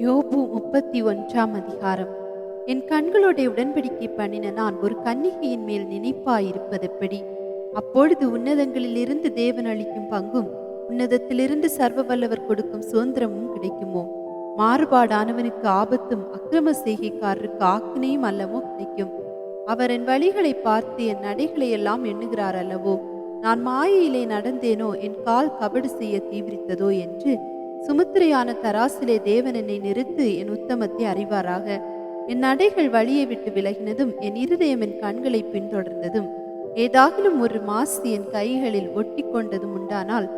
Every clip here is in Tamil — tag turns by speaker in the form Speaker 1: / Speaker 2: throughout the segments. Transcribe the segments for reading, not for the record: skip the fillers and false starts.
Speaker 1: யோபு 31 அதிகாரம். என் கண்களோட உடன்படிக்கை பண்ணின நான் ஒரு கன்னிகையின் மேல் நினைப்பாயிருப்பதெப்படி? அப்பொழுது உன்னதங்களிலிருந்து தேவன் அளிக்கும் பங்கும் உன்னதத்திலிருந்து சர்வ வல்லவர் கொடுக்கும் சுதந்திரமும் கிடைக்குமோ? மாறுபாடானவனுக்கு ஆபத்தும் அக்கிரம செய்கைக்காரருக்கு ஆக்கினையும் அல்லவோ கிடைக்கும். அவர் என் வழிகளை பார்த்து என் நடைகளை எல்லாம் எண்ணுகிறார் அல்லவோ? நான் மாயையிலே நடந்தேனோ, என் கால் கபடு செய்ய தீவிரித்ததோ என்று சுமுத்திரையான தராசிலே தேவன் என்னை நிறுத்து என் உத்தமத்தை அறிவாராக. என் நடைகள் வழியை விட்டு விலகினதும் என் இருதயம் என் கண்களை பின்தொடர்ந்ததும் ஏதாகிலும் ஒரு மாசு என் கைகளில் ஒட்டி கொண்டதும் உண்டானால்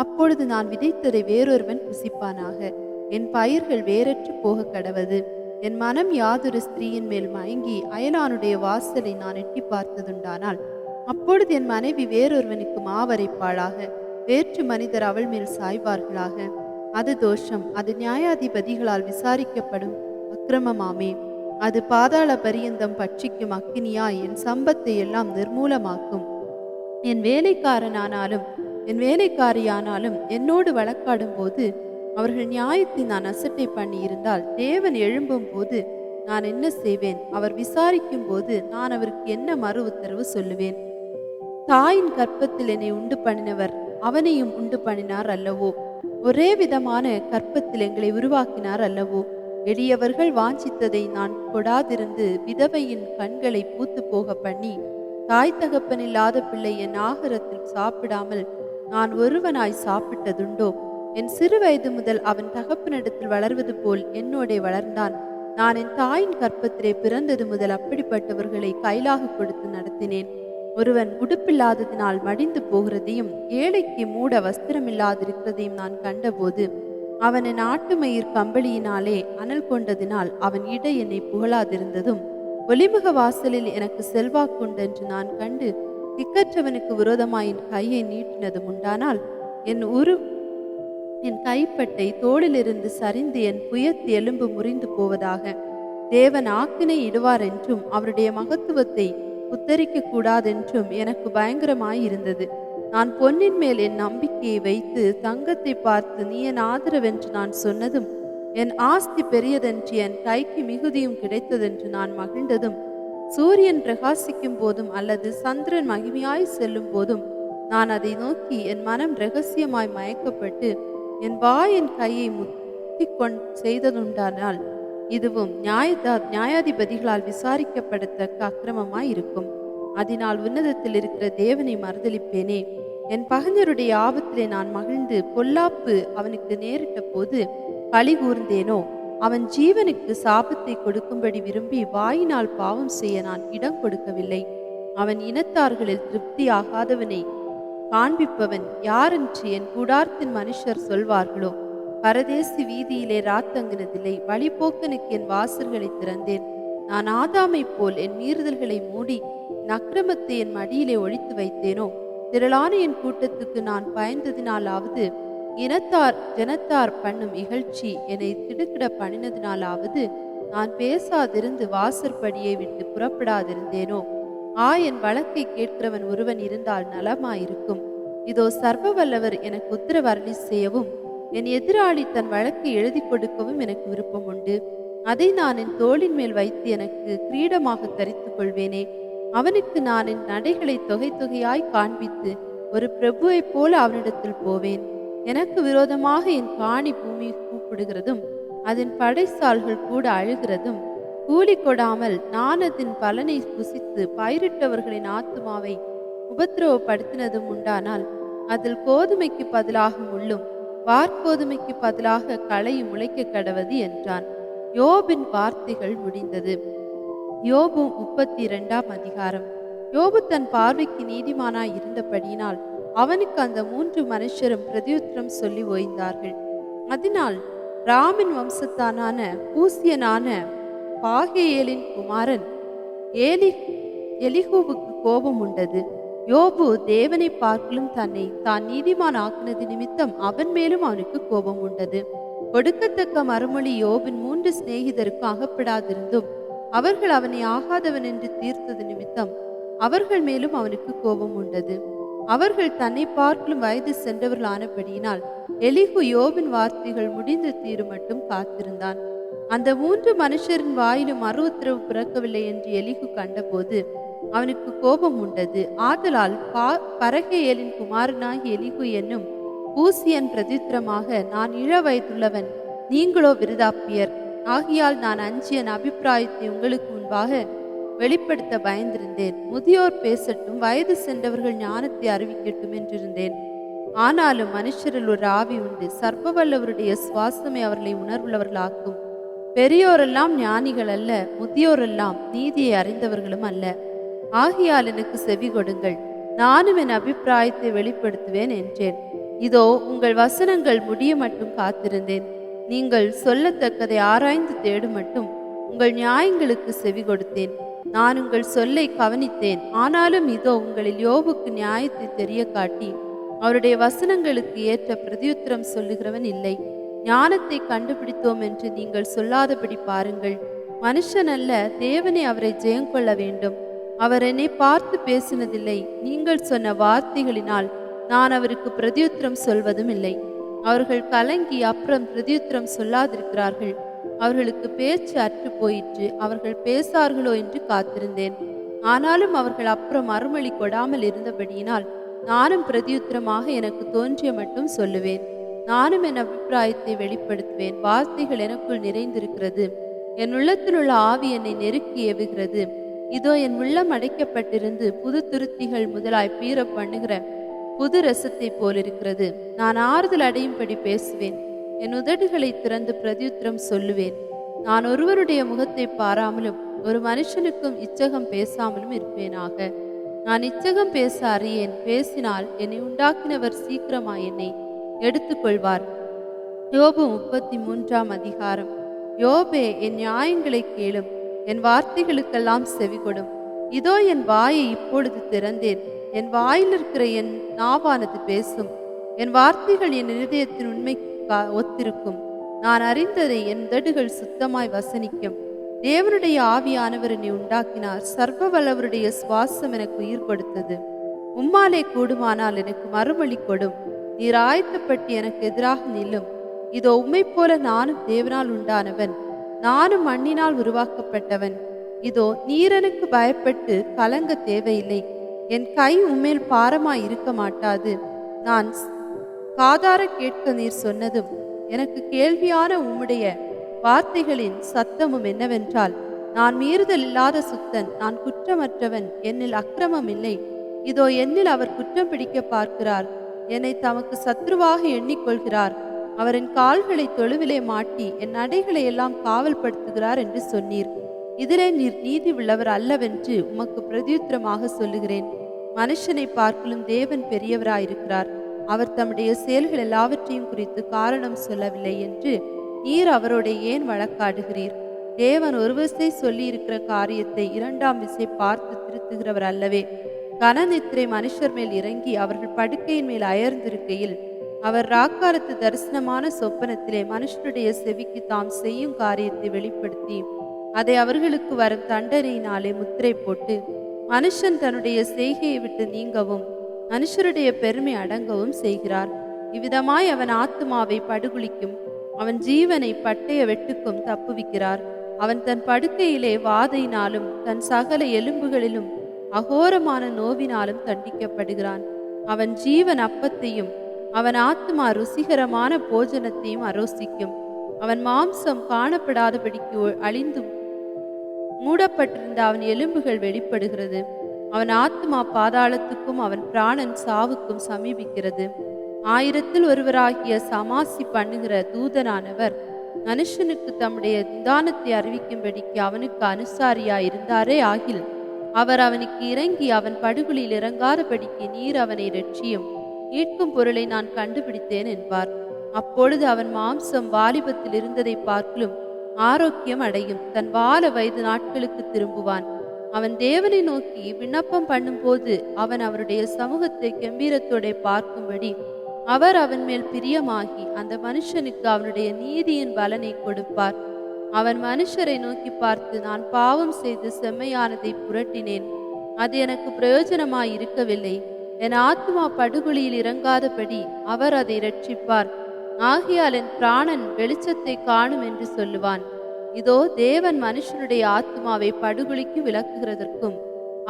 Speaker 1: அப்பொழுது நான் விதைத்ததை வேறொருவன் புசிப்பானாக. என் பயிர்கள் வேறற்று போக கடவது. என் மனம் யாதொரு ஸ்திரீயின் மேல் மயங்கி அயலானுடைய வாசலை நான் எட்டி பார்த்ததுண்டானால் அப்பொழுது என் மனைவி வேறொருவனுக்கு மாவரைப்பாளாக. வேற்று மனிதர் அவள் மேல் சாய்வார்களாக. அது தோஷம், அது நியாயாதிபதிகளால் விசாரிக்கப்படும் அக்கிரமமாமே. அது பாதாள பரியந்தம் பட்சிக்கும் அக்கினியாய் என் சம்பத்தை எல்லாம் நிர்மூலமாக்கும். என் வேலைக்காரனானாலும் என் வேலைக்காரியானாலும் என்னோடு வழக்காடும் போது அவர்கள் நியாயத்தை நான் அசட்டை பண்ணி இருந்தால் தேவன் எழும்பும் போது நான் என்ன செய்வேன்? அவர் விசாரிக்கும் போது நான் அவருக்கு என்ன மறு உத்தரவு சொல்லுவேன்? தாயின் கற்பத்தில் என்னை உண்டு பண்ணினவர் அவனையும் உண்டு பண்ணினார் அல்லவோ? ஒரே விதமான கற்பத்தில் எங்களை உருவாக்கினார் அல்லவோ? எளியவர்கள் வாஞ்சித்ததை நான் கொடாதிருந்து விதவையின் கண்களை பூத்து போக பண்ணி தாய் தகப்பன் இல்லாத பிள்ளை என் ஆகாரத்தில் சாப்பிடாமல் நான் ஒருவனாய் சாப்பிட்டதுண்டோ? என் சிறு வயது முதல் அவன் தகப்பனிடத்தில் வளர்வது போல் என்னோடே வளர்ந்தான். நான் என் தாயின் கற்பத்திலே பிறந்தது முதல் அப்படிப்பட்டவர்களை கைலாக கொடுத்து நடத்தினேன். ஒருவன் உடுப்பில்லாததினால் மடிந்து போகிறதையும் ஏழைக்கு மூட வஸ்திரமில்லாதிருக்கிறதையும் நான் கண்டபோது அவன் என் ஆட்டுமயிர் கம்பளியினாலே அனல் கொண்டதினால் அவன் இடை என்னை புகழாதிருந்ததும் ஒலிமுக வாசலில் எனக்கு செல்வாக்குண்டென்று நான் கண்டு திக்கற்றவனுக்கு விரோதமாய் என் கையை நீட்டினதும் உண்டானால் என் கைப்பட்டை தோளிலிருந்து சரிந்து என் புயத்து எலும்பு முறிந்து போவதாக. தேவன் ஆக்கினை இடுவார் என்றும் அவருடைய மகத்துவத்தை உத்தரிக்க கூடாதென்றும் எனக்கு பயங்கரமாயிருந்தது. நான் பொன்னின் மேல் என் நம்பிக்கையை வைத்து தங்கத்தை பார்த்து நீ என் ஆதரவென்று நான் சொன்னதும் என் ஆஸ்தி பெரியதென்று என் கைக்கு மிகுதியும் கிடைத்ததென்று நான் மகிழ்ந்ததும் சூரியன் பிரகாசிக்கும் போதும் அல்லது சந்திரன் மகிமையாய் செல்லும் போதும் நான் அதை நோக்கி என் மனம் இரகசியமாய் மயக்கப்பட்டு என் வாய் என் கையை முத்தி செய்ததுண்டானால் இதுவும் நியாயாதிபதிகளால் விசாரிக்கப்படத்தக்க அக்கிரமமாய் இருக்கும். அதனால் உன்னதத்தில் இருக்கிற தேவனை மறுதலிப்பேனே. என் பகைஞருடைய ஆபத்திலே நான் மகிழ்ந்து பொல்லாப்பு அவனுக்கு நேரிட்ட போது களி கூர்ந்தேனோ? அவன் ஜீவனுக்கு சாபத்தை கொடுக்கும்படி விரும்பி வாயினால் பாவம் செய்ய நான் இடம் கொடுக்கவில்லை. அவன் இனத்தார்களில் திருப்தி ஆகாதவனை காண்பிப்பவன் யாரென்று என் கூடாரத்தின் மனுஷர் சொல்வார்களோ? பரதேசி வீதியிலே ராத்தங்கினதில்லை, வழிபோக்கனுக்கு என் வாசல்களை திறந்தேன். நான் ஆதாமை போல் என் மீறுதல்களை மூடி அக்கிரமத்தை என் மடியிலே ஒழித்து வைத்தேனோ? திரளான என் கூட்டத்துக்கு நான் பயந்ததினாலாவது ஜனத்தார் பண்ணும் இகழ்ச்சி என்னை திடுக்கிட பண்ணினதினாலாவது நான் பேசாதிருந்து வாசற்படியை விட்டு புறப்படாதிருந்தேனோ? என் வழக்கை கேட்கிறவன் ஒருவன் இருந்தால் நலமாயிருக்கும். இதோ சர்வ வல்லவர் எனக்கு உத்தரவு அருளி செய்யவும் என் எதிராளி தன் வழக்கை எழுதி கொடுக்கவும் எனக்கு விருப்பம் உண்டு. அதை நான் என் தோளின் மேல் வைத்து எனக்கு கிரீடமாக தரித்து கொள்வேனே. அவனுக்கு நான் என் நடைகளை தொகை தொகையாய் காண்பித்து ஒரு பிரபுவைப் போல அவனிடத்தில் போவேன். எனக்கு விரோதமாக என் காணி பூமி கூப்பிடுகிறதும் அதன் படைசால்கள் கூட அழுகிறதும் கூலி கொடாமல் நான் அதன் பலனை புசித்து பயிரிட்டவர்களின் ஆத்துமாவை உபத்திரவப்படுத்தினதும் உண்டானால் அதில் கோதுமைக்கு பதிலாக முள்ளும் வார்கோதுமைக்கு பதிலாக களையும் முளைக்க கடவது என்றான். யோபின் வார்த்தைகள் முடிந்தது. யோபு 32 அதிகாரம். யோபு தன் பார்வைக்கு நீதிமானாய் இருந்தபடியினால் அவனுக்கு அந்த 3 மனுஷரும் பிரதியுத்தரம் சொல்லி ஓய்ந்தார்கள். அதனால் ராமின் வம்சத்தானான பூசியனான பாகேயேலின் குமாரன் எலிகூவுக்கு கோபம் உண்டது. யோபு தேவனை பார்க்கலும் தன்னை தான் நீதிமான் ஆக்கினது நிமித்தம் அவன் மேலும் அவனுக்கு கோபம் உண்டது. கொடுக்கத்தக்க மறுமொழி யோபின் 3 சிநேகிதருக்கு அகப்படாதிருந்தும் அவர்கள் அவனை ஆகாதவன் என்று தீர்த்தது நிமித்தம் அவர்கள் மேலும் அவனுக்கு கோபம் உண்டது. அவர்கள் தன்னை பார்க்கலும் வயது சென்றவர்களானபடியினால் எலிகு யோபின் வார்த்தைகள் முடிந்து தீரும் மட்டும் காத்திருந்தான். அந்த 3 மனுஷரின் வாயிலும் மறு உத்தரவு பிறக்கவில்லை என்று எலிகு கண்டபோது அவனுக்கு கோபம் உண்டது. ஆதலால் பரகேயலின் குமாரனாகிய எலிகு என்னும் பூசியன் பிரதித்திரமாக, நான் இள வயதுள்ளவன், நீங்களோ விருதாப்பியர். ஆகையால் நான் அஞ்சி என் அபிப்பிராயத்தை உங்களுக்கு முன்பாக வெளிப்படுத்த பயந்திருந்தேன். முதியோர் பேசட்டும், வயது சென்றவர்கள் ஞானத்தை அறிவிக்கட்டும் என்றிருந்தேன். ஆனாலும் மனுஷரில் ஒரு ஆவி உண்டு, சர்வவல்லவருடைய சுவாசமே அவர்களை உணர்வுள்ளவர்களாக்கும். பெரியோரெல்லாம் ஞானிகள் அல்ல, முதியோரெல்லாம் நீதியை அறிந்தவர்களும் அல்ல. ஆகையால் எனக்கு செவி கொடுங்கள், நானும் என் அபிப்பிராயத்தை வெளிப்படுத்துவேன் என்றேன். இதோ உங்கள் வசனங்கள் முடிய மட்டும் காத்திருந்தேன். நீங்கள் சொல்லத்தக்கதை ஆராய்ந்து தேடும் மட்டும் உங்கள் நியாயங்களுக்கு செவி கொடுத்தேன். நான் உங்கள் சொல்லை கவனித்தேன். ஆனாலும் இதோ உங்களில் யோபுக்கு நியாயத்தை தெரிய காட்டி அவருடைய வசனங்களுக்கு ஏற்ற பிரதியுத்தரம் சொல்லுகிறவன் இல்லை. ஞானத்தை கண்டுபிடித்தோம் என்று நீங்கள் சொல்லாதபடி பாருங்கள். மனுஷன் அல்ல, தேவனே அவரை ஜெயங்கொள்ள வேண்டும். அவர் என்னை பார்த்து பேசினதில்லை. நீங்கள் சொன்ன வார்த்தைகளினால் நான் அவருக்கு பிரதியுத்தரம் சொல்வதும் இல்லை. அவர்கள் கலங்கி அப்புறம் பிரதியுத்தரம் சொல்லாதிருக்கிறார்கள். அவர்களுக்கு பேச்சு அற்று போயிற்று. அவர்கள் பேசார்களோ என்று காத்திருந்தேன். ஆனாலும் அவர்கள் அப்புறம் மறுமொழி கொடாமல் இருந்தபடியினால் நானும் பிரதியுத்தரமாக எனக்கு தோன்றிய மட்டும் சொல்லுவேன். நானும் என் அபிப்பிராயத்தை வெளிப்படுத்துவேன். வார்த்தைகள் எனக்குள் நிறைந்திருக்கிறது. என் உள்ளத்தில் உள்ள ஆவி என்னை நெருக்கி ஏவுகிறது. இதோ என் உள்ளம் அடைக்கப்பட்டிருந்து புது துருத்திகள் முதலாய் பீர பண்ணுகிற புது ரசத்தை போலிருக்கிறது. நான் ஆறுதல் அடையும்படி பேசுவேன். என் உதடுகளை திறந்து பிரதியுத்தரம் சொல்லுவேன். நான் ஒருவருடைய முகத்தை பாராமலும் ஒரு மனுஷனுக்கும் இச்சகம் பேசாமலும் இருப்பேனாக. நான் இச்சகம் பேச அறியேன். பேசினால் என்னை உண்டாக்கினவர் சீக்கிரமாய் என்னை எடுத்துக்கொள்வார். யோபு 33 அதிகாரம். யோபே, என் நியாயங்களை கேளும், என் வார்த்தைகளுக்கெல்லாம் செவிகொடும். இதோ என் வாயை இப்பொழுது திறந்தேன். என் வாயில் இருக்கிற என் நாவானது பேசும். என் வார்த்தைகள் என் இருதயத்தின் உண்மைக்கு ஒத்திருக்கும். நான் அறிந்ததை என் உதடுகள் சுத்தமாய் வசனிக்கும். தேவனுடைய ஆவியானவர் என்னை உண்டாக்கினார். சர்வ வல்லவருடைய சுவாசம் எனக்கு உயிர் கொடுத்தது. உம்மாலே கூடுமானால் எனக்கு மறுமொழி கொடும். நீர் ஆயத்தப்பட்டு எனக்கு எதிராக நில்லும். இதோ உம்மை போல நானும் தேவனால் உண்டானவன், நானும் மண்ணினால் உருவாக்கப்பட்டவன். இதோ நீர் எனக்கு பயப்பட்டு கலங்க தேவையில்லை. என் கை உம்மேல் பாரமாய் இருக்க மாட்டாது. நான் காதார கேட்க நீர் சொன்னதும் எனக்கு கேள்வியான உம்முடைய வார்த்தைகளின் சத்தமும் என்னவென்றால், நான் மீறுதல் இல்லாத சுத்தன், நான் குற்றமற்றவன், என்னில் அக்கிரமம் இல்லை. இதோ என்னில் அவர் குற்றம் பிடிக்க பார்க்கிறார். என்னை தமக்கு சத்ருவாக எண்ணிக்கொள்கிறார். அவர் என் கால்களை தொழுவிலே மாட்டி என் நடைகளை எல்லாம் காவல்படுத்துகிறார் என்று சொன்னீர். இதிலே நீர் நீதி உள்ளவர் அல்லவென்று உமக்கு பிரதியுத்தரமாக சொல்லுகிறேன். மனுஷனை பார்க்கலும் தேவன் பெரியவராயிருக்கிறார். அவர் தம்முடைய செயல்கள் எல்லாவற்றையும் குறித்து காரணம் சொல்லவில்லை என்று நீர் அவரோட ஏன் வழக்காடுகிறீர்? தேவன் ஒரு விசை சொல்லி இருக்கிற காரியத்தை 2ஆம் விசை பார்த்து திருத்துகிறவர் அல்லவே. கனநித்திரை மனுஷர் மேல் இறங்கி அவர்கள் படுக்கையின் மேல் அயர்ந்திருக்கையில் அவர் ராக்காலத்து தரிசனமான சொப்பனத்திலே மனுஷருடைய செவிக்கு தாம் செய்யும் காரியத்தை வெளிப்படுத்தி அதை அவர்களுக்கு வரும் தண்டனையினாலே முத்திரை போட்டு மனுஷன் தன்னுடைய செய்கையை விட்டு நீங்கவும் மனுஷருடைய பெருமை அடங்கவும் செய்கிறார். இவ்விதமாய் அவன் ஆத்துமாவை படுகுழிக்கும் அவன் ஜீவனை பட்டய வெட்டுக்கும் தப்புவிக்கிறார். அவன் தன் படுக்கையிலே வாதையினாலும் தன் சகல எலும்புகளிலும் அகோரமான நோவினாலும் தண்டிக்கப்படுகிறான். அவன் ஜீவன் அப்பத்தையும் அவன் ஆத்துமா ருசிகரமான போஜனத்தையும் அரோசிக்கும். அவன் மாம்சம் காணப்படாதபடிக்கு அழிந்தும் மூடப்பட்டிருந்த அவன் எலும்புகள் வெளிப்படுகிறது. அவன் ஆத்மா பாதாளத்துக்கும் அவன் பிராணன் சாவுக்கும் சமீபிக்கிறது. 1000 ஒருவராகிய சமாசி பண்ணுகிற தூதனானவர் மனுஷனுக்கு தம்முடைய நிதானத்தை அறிவிக்கும்படிக்கு அவனுக்கு அனுசாரியாய் இருந்தாரே ஆகில் அவர் அவனுக்கு இறங்கி அவன் படுகுழியில் இறங்காதபடிக்கு நீர் அவனை இரட்சியும், மீட்கும் பொருளை நான் கண்டுபிடித்தேன் என்பார். அப்பொழுது அவன் மாம்சம் வாலிபத்தில் இருந்ததை பார்க்கலும் ஆரோக்கியம் அடையும், தன் வால வயது நாட்களுக்கு திரும்புவான். அவன் தேவனை நோக்கி விண்ணப்பம் பண்ணும்போது அவன் அவருடைய சமூகத்தை கம்பீரத்தோட பார்க்கும்படி அவர் அவன் மேல் பிரியமாகி அந்த மனுஷனுக்கு அவனுடைய நீதியின் பலனை கொடுப்பார். அவன் மனுஷரை நோக்கி பார்த்து, நான் பாவம் செய்து செம்மையானதை புரட்டினேன், அது எனக்கு பிரயோஜனமாய் இருக்கவில்லை. என் ஆத்துமா படுகுழியில் இறங்காதபடி அவர் அதை இரட்சிப்பார். ஆகையால் என் பிராணன் வெளிச்சத்தை காணும் என்று சொல்லுவான். இதோ தேவன் மனுஷனுடைய ஆத்துமாவை படுகுழிக்கு விலக்குகிறதற்கும்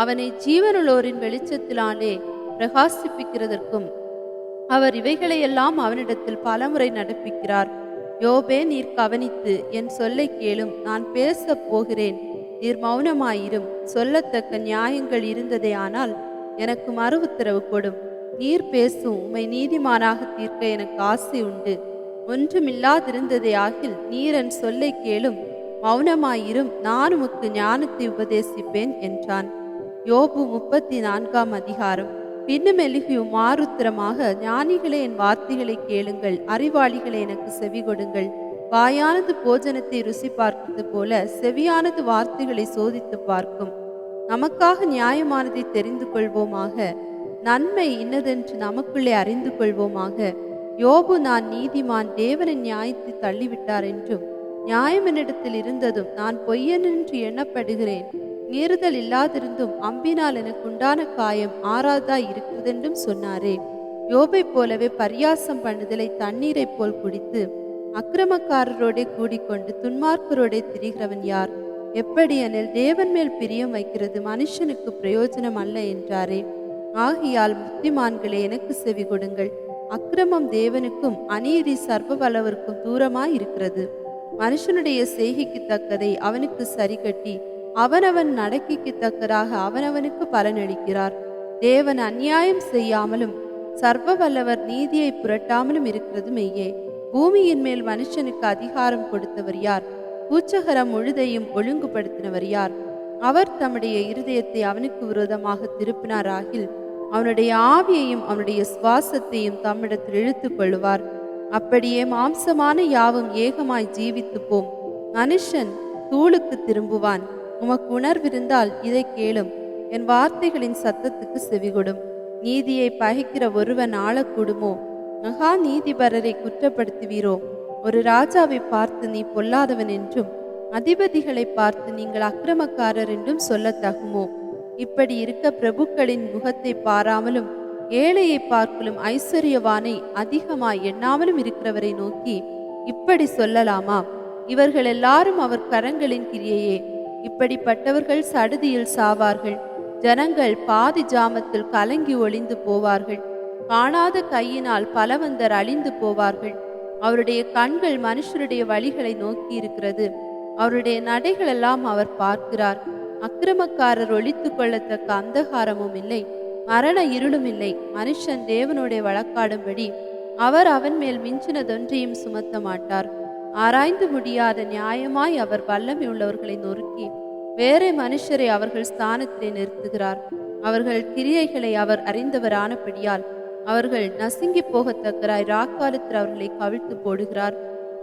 Speaker 1: அவனை ஜீவனுள்ளோரின் வெளிச்சத்தினாலே பிரகாசிப்பிக்கிறதற்கும் அவர் இவைகளையெல்லாம் அவனிடத்தில் பலமுறை நடப்பிக்கிறார். யோபே, நீர் கவனித்து என் சொல்லை கேளும். நான் பேசப் போகிறேன், நீர் மௌனமாயிரும். சொல்லத்தக்க நியாயங்கள் இருந்ததே ஆனால் எனக்கு மறு உத்தரவு கொடும். நீர் பேசும், உம்மை நீதிமானாக தீர்க்க எனக்கு ஆசை உண்டு. ஒன்றுமில்லாதிருந்ததே ஆகில் நீர் என் சொல்லை கேளும், மௌனமாயிரும், நான் உமக்கு ஞானத்தை உபதேசிப்பேன் என்றான். யோபு 34 அதிகாரம். பின்னும் எலிஹூ மாறுத்திரமாக, ஞானிகளே என் வார்த்தைகளை கேளுங்கள், அறிவாளிகளே எனக்கு செவி கொடுங்கள். வாயானது போஜனத்தை ருசி பார்க்கிறது போல செவியானது வார்த்தைகளை சோதித்து பார்க்கும். நமக்காக நியாயமானதை தெரிந்து கொள்வோமாக, நன்மை இன்னதென்று நமக்குள்ளே அறிந்து கொள்வோமாக. யோபு, நான் நீதிமான், தேவனின் நியாயத்தை தள்ளிவிட்டார் என்றும், நியாயம் என்னிடத்தில் இருந்ததும் நான் பொய்யன் என்று எண்ணப்படுகிறேன். மீறுதல் இல்லாதிருந்தும் அம்பினால் எனக்கு உண்டான காயம் ஆறாதாய் இருக்கிறதென்றும் சொன்னாரே. யோபை போலவே பரியாசம் பண்ணுதலை தண்ணீரை போல் குடித்து அக்கிரமக்காரரோடே கூடிக்கொண்டு துன்மார்க்கரோடே திரிகிறவன் யார்? எப்படியெனில் தேவன் மேல் பிரியம் வைக்கிறது மனுஷனுக்கு பிரயோஜனம் அல்ல என்றாரே. ஆகையால் புத்திமான்களே எனக்கு செவி கொடுங்கள். அக்கிரமம் தேவனுக்கும் அநீதி சர்வ வல்லவருக்கும் தூரமாய் இருக்கிறது. மனுஷனுடைய செய்கைக்கு தக்கதை அவனுக்கு சரிகட்டி அவனவன் நடக்கைக்கு தக்கதாக அவனவனுக்கு பலனளிக்கிறார். தேவன் அநியாயம் செய்யாமலும் சர்வ வல்லவர் நீதியை புரட்டாமலும் இருக்கிறது மெய்யே. பூமியின் மேல் மனுஷனுக்கு அதிகாரம் கொடுத்தவர் யார்? பூச்சகரம் முழுதையும் ஒழுங்குபடுத்தினவர் யார்? அவர் தம்முடைய இருதயத்தை அவனுக்கு விரோதமாக திருப்பினாராகில் அவனுடைய ஆவியையும் அவனுடைய சுவாசத்தையும் தம்மிடத்தில் இழுத்து கொள்ளுவார். அப்படியே மாம்சமான யாவும் ஏகமாய் ஜீவித்து போம். மனுஷன் தூளுக்கு திரும்புவான். உமக்கு உணர்விருந்தால் இதை கேளும், என் வார்த்தைகளின் சத்தத்துக்கு செவிகொடும். நீதியை பகைக்கிற ஒருவன் ஆளக்கூடுமோ? மகா நீதிபரரை குற்றப்படுத்துவீரோ? ஒரு ராஜாவை பார்த்து நீ பொல்லாதவன் என்றும் அதிபதிகளை பார்த்து நீங்கள் அக்கிரமக்காரர் என்றும் சொல்லத்தகுமோ? இப்படி இருக்க பிரபுக்களின் முகத்தை பாராமலும் ஏழையை பார்க்கலும் ஐஸ்வர்யவானை அதிகமாய் எண்ணாமலும் இருக்கிறவரை நோக்கி இப்படி சொல்லலாமா? இவர்கள் எல்லாரும் அவர் கரங்களின் கிரியையே. இப்படிப்பட்டவர்கள் சடுதியில் சாவார்கள். ஜனங்கள் பாதி ஜாமத்தில் கலங்கி ஒளிந்து போவார்கள். காணாத கையினால் பலவந்தர் அழிந்து போவார்கள். அவருடைய கண்கள் மனுஷருடைய வழிகளை நோக்கி இருக்கிறது. அவருடைய நடைகளெல்லாம் அவர் பார்க்கிறார். அக்கிரமக்காரர் ஒழித்து கொள்ளத்தக்க அந்தகாரமும் இல்லை, மரண இருளும் இல்லை. மனுஷன் தேவனுடைய வழக்காடும்படி அவர் அவன் மேல் மிஞ்சினதொன்றையும் சுமத்த மாட்டார். ஆராய்ந்து முடியாத நியாயமாய் அவர் வல்லமை உள்ளவர்களை நொறுக்கி வேறே மனுஷரை அவர்கள் ஸ்தானத்திலே நிறுத்துகிறார். அவர்கள் கிரியைகளை அவர் அறிந்தவரானபடியால் அவர்கள் நசுங்கி போகத்தக்கராய் ராக்காலத்தில் அவர்களை கவிழ்த்து போடுகிறார்.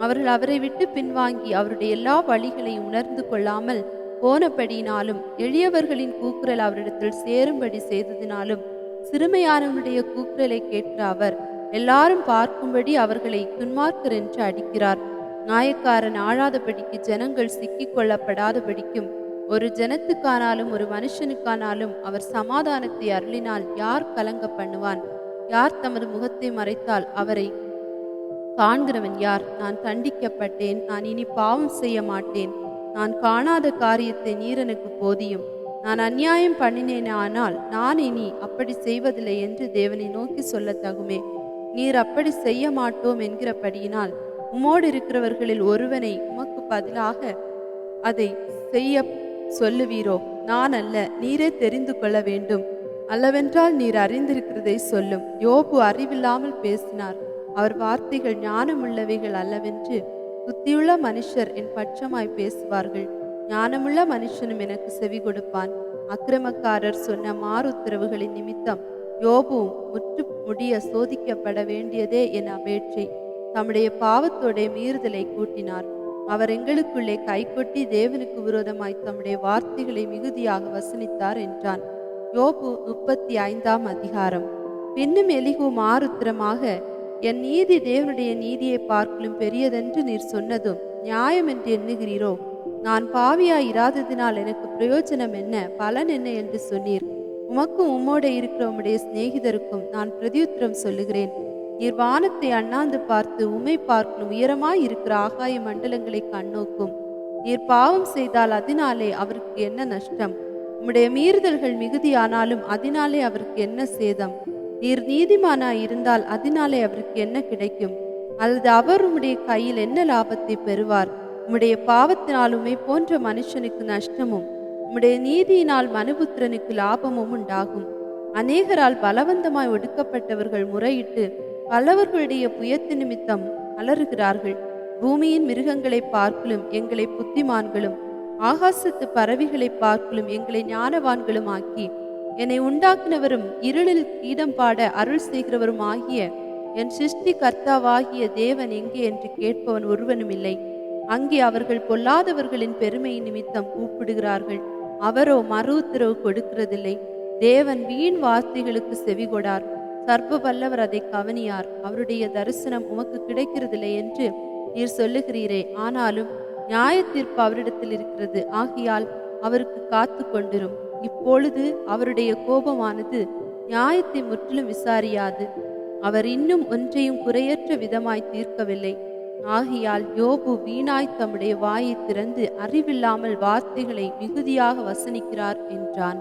Speaker 1: அவர்கள் அவரை விட்டு பின்வாங்கி அவருடைய எல்லா வழிகளையும் உணர்ந்து கொள்ளாமல் போனபடியினாலும் எளியவர்களின் கூக்குரல் அவரிடத்தில் சேரும்படி செய்ததினாலும் சிறுமையானவனுடைய கூக்குரலை கேட்கிற அவர் எல்லாரும் பார்க்கும்படி அவர்களை துன்மார்க்கர் என்று அடிக்கிறார். நியாயக்காரன் ஆழாதபடிக்கு ஜனங்கள் சிக்கிக் கொள்ளப்படாதபடிக்கும் ஒரு ஜனத்துக்கானாலும் ஒரு மனுஷனுக்கானாலும் அவர் சமாதானத்தை அருளினால் யார் கலங்க பண்ணுவான்? யார் தமது முகத்தை மறைத்தால் அவரை காண்கிறவன் யார்? நான் தண்டிக்கப்பட்டேன், நான் இனி பாவம் செய்ய மாட்டேன். நான் காணாத காரியத்தை நீர் எனக்கு போதியும். நான் அநியாயம் பண்ணினேனானால் நான் இனி அப்படி செய்வதில்லை என்று தேவனை நோக்கி சொல்லத்தகுமே. நீர் அப்படி செய்ய மாட்டோம் என்கிறபடியினால் உம்மோடு இருக்கிறவர்களில் ஒருவனை உமக்கு பதிலாக அதை செய்ய சொல்லுவீரோ? நான் அல்ல, நீரே தெரிந்து கொள்ள வேண்டும். அல்லவென்றால் நீர் அறிந்திருக்கிறதை சொல்லும். யோபு அறிவில்லாமல் பேசினார். அவர் வார்த்தைகள் ஞானமுள்ளவைகள் அல்லவென்று புத்தியுள்ள மனுஷர் என் பட்சமாய் பேசுவார்கள். ஞானமுள்ள மனுஷனும் எனக்கு செவி கொடுப்பான். அக்கிரமக்காரர் சொன்ன மாறுத்தரவுகளின் நிமித்தம் யோபு முற்று முடிய சோதிக்கப்பட வேண்டியதே என் அபேட்சை. தம்முடைய பாவத்தோட மீறுதலை கூட்டினார். அவர் எங்களுக்குள்ளே கைகொட்டி தேவனுக்கு விரோதமாய் தம்முடைய வார்த்தைகளை மிகுதியாக வசனித்தார் என்றான். யோபு 35 அதிகாரம். பின்னும் எலிஹூ மாறுத்திரமாக, என் நீதி தேவனுடைய நீதியை பார்க்கலும் பெரியதென்று நீர் சொன்னதும் நியாயம் என்று எண்ணுகிறீரோ? நான் பாவியாய் இராததினால் எனக்கு பிரயோஜனம் என்ன, பலன் என்ன என்று சொன்னீர். உமக்கும் உம்மோட இருக்கிற உம்முடைய சிநேகிதருக்கும் நான் பிரதியுத்தரம் சொல்லுகிறேன். நீர் வானத்தை அண்ணாந்து பார்த்து உம்மை பார்க்கும் உயரமாய் இருக்கிற ஆகாய மண்டலங்களை கண்ணோக்கும். நீர் பாவம் செய்தால் அதனாலே அவருக்கு என்ன நஷ்டம்? உம்முடைய மீறுதல்கள் மிகுதியானாலும் அதனாலே அவருக்கு என்ன சேதம்? நீர் நீதிமானாய் இருந்தால் அதனாலே அவருக்கு என்ன கிடைக்கும்? அல்லது அவர் உம்முடைய கையில் என்ன லாபத்தை பெறுவார்? உம்முடைய பாவத்தினால் உம்மை போன்ற மனுஷனுக்கு நஷ்டமும் உம்முடைய நீதியினால் மனுபுத்திரனுக்கு லாபமும் உண்டாகும். அநேகரால் பலவந்தமாய் ஒடுக்கப்பட்டவர்கள் முறையிட்டு பல்லவர்களுடைய புயத்து நிமித்தம் அலறுகிறார்கள். பூமியின் மிருகங்களை பார்க்கலும் எங்களை புத்திமான்களும், ஆகாசத்து பறவைகளை பார்க்கலும் எங்களை ஞானவான்களும் ஆக்கி, என்னை உண்டாக்கினவரும் இருளில் கீதம் பாட அருள் செய்கிறவரும் ஆகிய என் சிருஷ்டி கர்த்தாவாகிய தேவன் எங்கே என்று கேட்பவன் ஒருவனும் இல்லை. அங்கே அவர்கள் பொல்லாதவர்களின் பெருமை நிமித்தம் கூப்பிடுகிறார்கள். அவரோ மறு உத்தரவு கொடுக்கிறதில்லை. தேவன் வீண் வார்த்தைகளுக்கு செவிகொடார். சர்வ வல்லவர் அதை கவனியார். அவருடைய தரிசனம் உமக்கு கிடைக்கிறதில்லை என்று நீர் சொல்லுகிறீரே. ஆனாலும் நியாய தீர்ப்பு அவரிடத்தில் இருக்கிறது. ஆகையால் அவருக்கு காத்து கொண்டிரும். இப்பொழுது அவருடைய கோபமானது நியாயத்தை முற்றிலும் விசாரியாது. அவர் இன்னும் ஒன்றையும் குறையற்ற விதமாய் தீர்க்கவில்லை. ஆகையால் யோபு வீணாய் தம்முடைய வாயை திறந்து அறிவில்லாமல் வார்த்தைகளை மிகுதியாக வசனிக்கிறார் என்றான்.